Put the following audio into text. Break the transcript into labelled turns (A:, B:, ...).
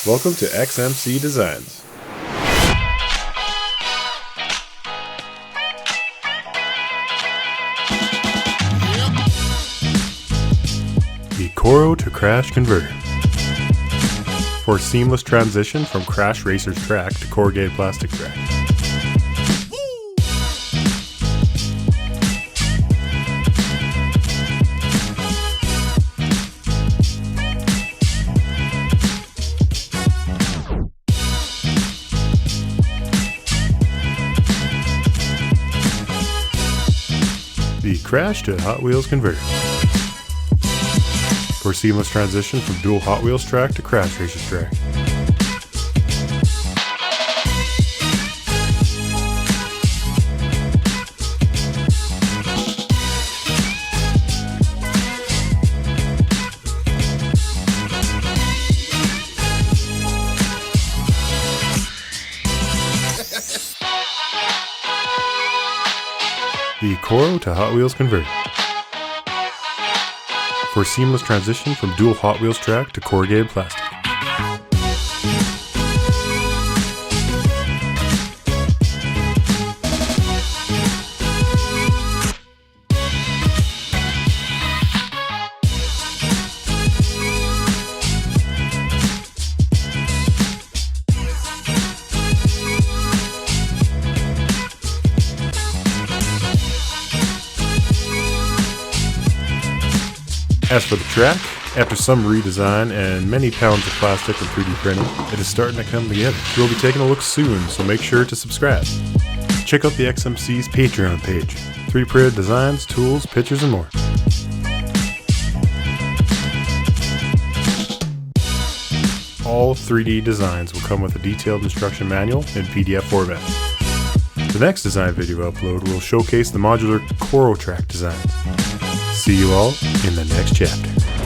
A: Welcome to XMC Designs. The Coro to Crash Converter. For seamless transition from Crash Racer's track to corrugated plastic track. The Crash to Hot Wheels Converter. For seamless transition from dual Hot Wheels track to Crash Racer's track. The Coro to Hot Wheels Converter. For seamless transition from dual Hot Wheels track to corrugated plastic. As for the track, after some redesign and many pounds of plastic and 3D printing, it is starting to come together. We'll be taking a look soon, so make sure to subscribe. Check out the XMC's Patreon page. 3D printed designs, tools, pictures, and more. All 3D designs will come with a detailed instruction manual in PDF format. The next design video upload will showcase the modular Coro track designs. See you all in the next chapter.